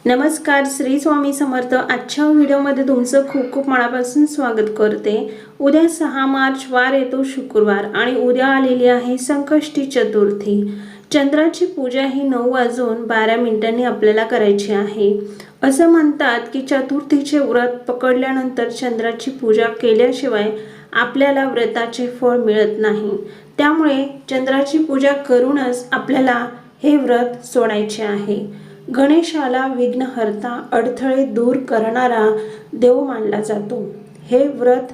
नमस्कार, श्री स्वामी समर्थ। आजच्या व्हिडिओमध्ये तुमचं खूप खूप मनापासून स्वागत करते। उद्या 6 मार्च वार येतो शुक्रवार आणि उद्या आलेली आहे संकष्टी चतुर्थी। चंद्राची पूजा ही 9:12 आपल्याला करायची आहे। असं म्हणतात की चतुर्थीचे व्रत पकडल्यानंतर चंद्राची पूजा केल्याशिवाय आपल्याला व्रताचे फळ मिळत नाही। त्यामुळे चंद्राची पूजा करूनच आपल्याला हे व्रत सोडायचे आहे। गणेशाला विघ्नहर्ता, अडथळे दूर करणारा देव मानला जातो। हे व्रत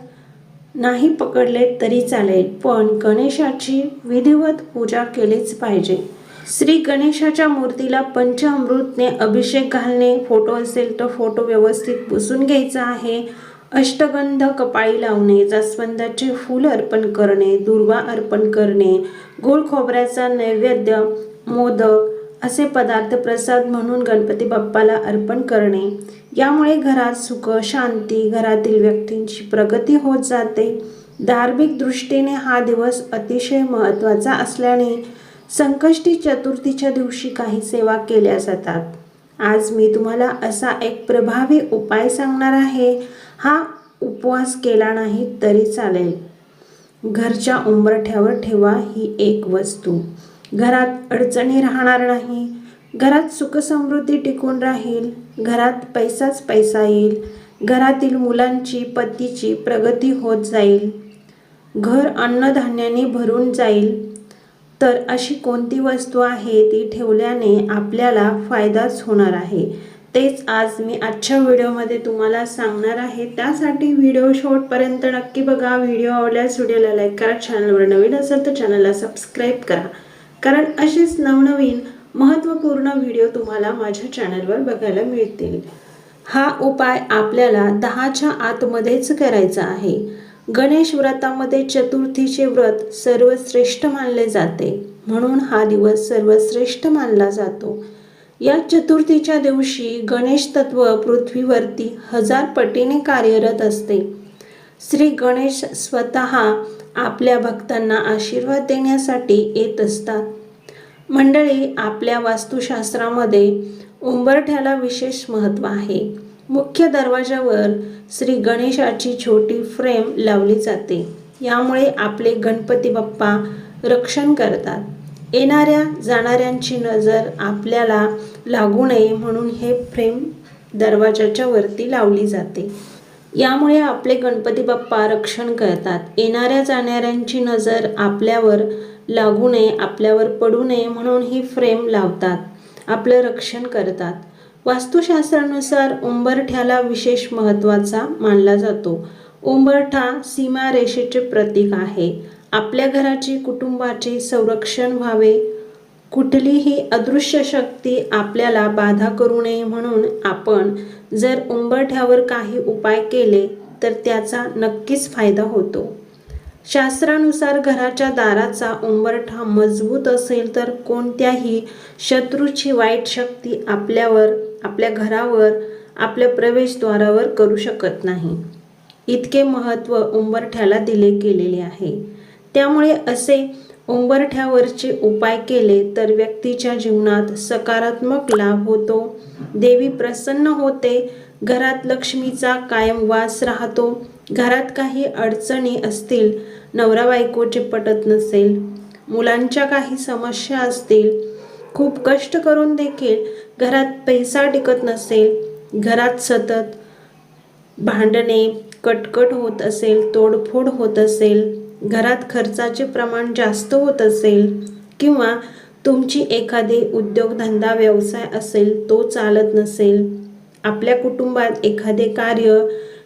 नाही पकडले तरी चालेल, पण गणेशाची विधिवत पूजा केलीच पाहिजे। श्री गणेशाच्या मूर्तीला पंचामृतने अभिषेक घालणे, फोटो असेल तर फोटो व्यवस्थित पुसून घ्यायचा आहे। अष्टगंध कपाळी लावणे, जास्वंदाचे फूल अर्पण करणे, दुर्वा अर्पण करणे, गोड खोबऱ्याचा नैवेद्य, मोदक असे पदार्थ प्रसाद म्हणून गणपती बाप्पाला अर्पण करणे। यामुळे घरात सुख शांती, घरातील व्यक्तींची प्रगती होत जाते। धार्मिक दृष्टीने हा दिवस अतिशय महत्त्वाचा असल्याने संकष्टी चतुर्थीच्या दिवशी काही सेवा केल्या जातात। आज मी तुम्हाला असा एक प्रभावी उपाय सांगणार आहे। हा उपवास केला नाही तरी चालेल। घरच्या उंबरठ्यावर ठेवा ही एक वस्तू। घरात अडचणी राहणार नाही, घरात सुख समृद्धी टिकून राहील, घरात पैसाच पैसा येईल, घरातील मुलांची पतीची प्रगती होत जाईल, घर अन्नधान्याने भरून जाईल। तर अशी कोणती वस्तू आहे ती ठेवल्याने आपल्याला फायदाच होणार आहे, तेच आज मी आजच्या व्हिडिओमध्ये तुम्हाला सांगणार आहे। त्यासाठी व्हिडिओ शेवटपर्यंत नक्की बघा। व्हिडिओ आवडल्यास व्हिडिओला लाईक करा, चॅनलवर नवीन असेल तर चॅनलला सबस्क्राईब करा, कारण असेच नवनवीन महत्त्वपूर्ण व्हिडिओ तुम्हाला माझ्या चॅनलवर बघायला मिळतील। हा उपाय आपल्याला 10च्या आतमध्येच करायचा आहे। गणेश व्रतामध्ये चतुर्थीचे व्रत सर्वश्रेष्ठ मानले जाते, म्हणून हा दिवस सर्वश्रेष्ठ मानला जातो। या चतुर्थीच्या दिवशी गणेश तत्व पृथ्वीवरती 1000 पटीने कार्यरत असते। श्री गणेश स्वतः आपल्या भक्तांना आशीर्वाद देण्यासाठी येत असतात। मंडळी, आपल्या वास्तुशास्त्रामध्ये उंबरठ्याला विशेष महत्त्व आहे। मुख्य दरवाजावर श्री गणेशाची छोटी फ्रेम लावली जाते। यामुळे आपले गणपती बाप्पा रक्षण करतात। येणाऱ्या जाणाऱ्यांची नजर आपल्याला लागू नये म्हणून हे फ्रेम दरवाजाच्या वरती लावली जाते। यामुळे आपले गणपती बाप्पा रक्षण करतात। येणाऱ्या जाणाऱ्यांची नजर आपल्यावर लागू नये, आपल्यावर पडू नये म्हणून ही फ्रेम लावतात, आपलं रक्षण करतात। वास्तुशास्त्रानुसार उंबरठ्याला विशेष महत्त्वाचा मानला जातो। उंबरठा सीमारेषेचे प्रतीक आहे। आपल्या घराचे, कुटुंबाचे संरक्षण व्हावे, कुठलीही अदृश्य शक्ती आपल्याला बाधा करू नये म्हणून आपण जर उंबरठ्यावर काही उपाय केले तर त्याचा नक्कीच फायदा होतो। शास्त्रानुसार घराच्या दाराचा उंबरठा मजबूत असेल तर कोणत्याही शत्रूची वाईट शक्ती आपल्यावर, आपल्या घरावर, आपल्या प्रवेशद्वारावर करू शकत नाही। इतके महत्त्व उंबरठ्याला दिले गेलेले आहे। त्यामुळे असे उंबरठ्यावरचे उपाय केले तर व्यक्तीच्या जीवनात सकारात्मक लाभ होतो, देवी प्रसन्न होते, घरात लक्ष्मीचा कायम वास राहतो। घरात काही अडचणी असतील, नवरा बायकोचे पटत नसेल, मुलांच्या काही समस्या असतील, खूप कष्ट करून देखील घरात पैसा टिकत नसेल, घरात सतत भांडणे, कटकट होत असेल, तोडफोड होत असेल, घरात खर्चाचे प्रमाण जास्त होत असेल, किंवा तुमची एखादी उद्योगधंदा व्यवसाय असेल तो चालत नसेल, आपल्या कुटुंबात एखादे कार्य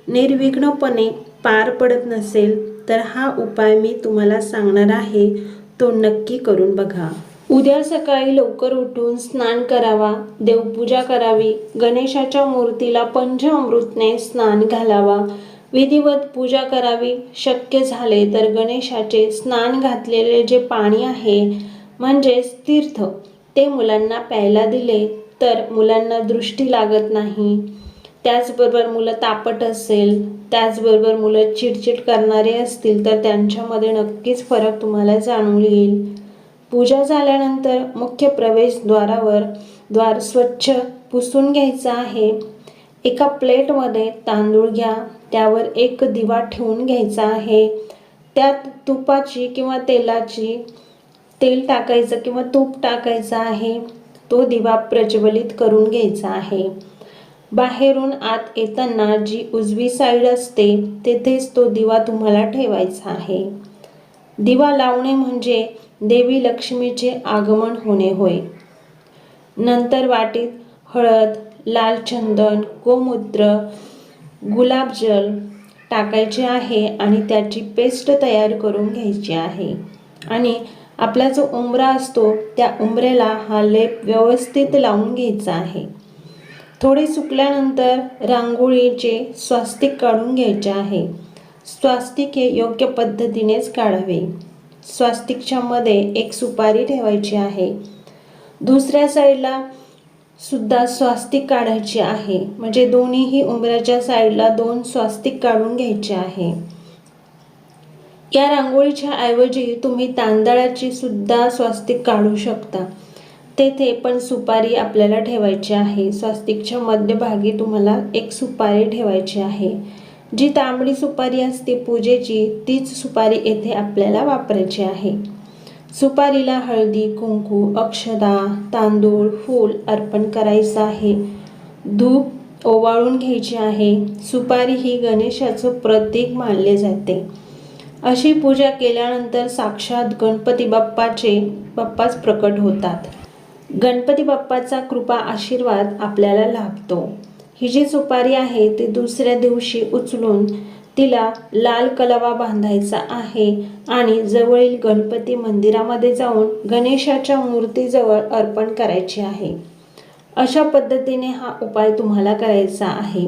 निर्विघ्नपणे पार पडत नसेल, तर हा उपाय मी तुम्हाला सांगणार आहे, तो नक्की करून बघा। उद्या सकाळी लवकर उठून स्नान करावा, देवपूजा करावी, गणेशाच्या मूर्तीला पंचामृतने स्नान घालावा, विधिवत पूजा करावी। शक्य झाले तर गणेशाचे स्नान घातलेले जे पाणी आहे म्हणजेच तीर्थ, ते मुलांना प्यायला दिले तर मुलांना दृष्टी लागत नाही। त्याचबरोबर मुलं तापट असेल, त्याचबरोबर मुलं चिडचिड करणारे असतील तर त्यांच्यामध्ये नक्कीच फरक तुम्हाला जाणून येईल। पूजा झाल्यानंतर मुख्य प्रवेशद्वारावर द्वार स्वच्छ पुसून घ्यायचा आहे। एका प्लेटमध्ये तांदूळ घ्या, त्यावर एक दिवा ठेवून घ्यायचा आहे। त्यात तुपाची किंवा तेल टाकायचं किंवा तूप टाकायचं आहे। तो दिवा प्रज्वलित करून घ्यायचा आहे। बाहेरून आत येताना जी उजवी साईड असते तेथेच तो दिवा तुम्हाला ठेवायचा आहे। दिवा लावणे म्हणजे देवी लक्ष्मीचे आगमन होणे होय। नंतर वाटीत हळद, लाल चंदन, गोमूत्र, गुलाबजल टाकायचे आहे आणि त्याची पेस्ट तयार करून घ्यायची आहे। आणि आपला जो उंबरा असतो त्या उंबऱ्याला हा लेप व्यवस्थित लावून घ्यायचा आहे। थोडे सुकल्यानंतर रांगोळीचे स्वास्तिक काढून घ्यायचे आहे। स्वास्तिक हे योग्य पद्धतीनेच काढावे। स्वास्तिकच्या मध्ये एक सुपारी ठेवायची आहे। दुसऱ्या साईडला सुद्धा स्वास्तिक काढायचे आहे, म्हणजे दोन्हीही उंबऱ्याच्या साईडला 2 स्वास्तिक काढून घ्यायचे आहे। या रांगोळीच्या ऐवजी तुम्ही तांदळाची सुद्धा स्वास्तिक काढू शकता। तेथे पण सुपारी आपल्याला ठेवायची आहे। स्वास्तिकच्या मध्यभागी तुम्हाला एक सुपारी ठेवायची आहे। जी तांबडी सुपारी असते पूजेची तीच सुपारी येथे आपल्याला वापरायची आहे। सुपारीला हळदी, कुंकू, अक्षता, तांदूळ, फूल अर्पण करायचं आहे। धूप ओवाळून घ्यायची आहे। सुपारी ही गणेशाचं प्रतीक मानले जाते। अशी पूजा केल्यानंतर साक्षात गणपती बाप्पाच प्रकट होतात। गणपती बाप्पाचा कृपा आशीर्वाद आपल्याला लाभतो। ही जी सुपारी आहे ती दुसऱ्या दिवशी उचलून तिला लाल कलावा बांधायचा आहे आणि जवळील गणपती मंदिरामध्ये जाऊन गणेशाच्या मूर्तीजवळ अर्पण करायची आहे। अशा पद्धतीने हा उपाय तुम्हाला करायचा आहे।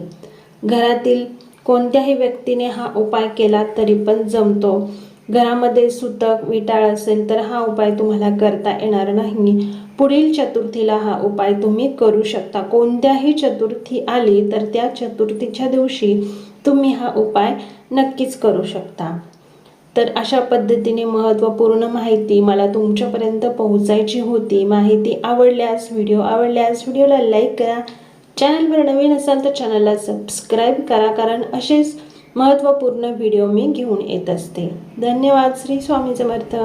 घरातील कोणत्याही व्यक्तीने हा उपाय केला तरी पण जमतो। घरामध्ये सुतक विटाळ असेल तर हा उपाय तुम्हाला करता येणार नाही। पुढील चतुर्थीला हा उपाय तुम्ही करू शकता। कोणत्याही चतुर्थी आली तर त्या चतुर्थीच्या दिवशी तुम्ही हा उपाय नक्कीच करू शकता। तर अशा पद्धतीने महत्त्वपूर्ण माहिती मला तुमच्यापर्यंत पोहोचायची होती। माहिती आवडल्यास व्हिडिओला लाईक करा। चॅनलवर नवीन असाल तर चॅनलला सबस्क्राईब करा, कारण असेच महत्त्वपूर्ण व्हिडिओ मी घेऊन येत असते। धन्यवाद। श्री स्वामी समर्थ।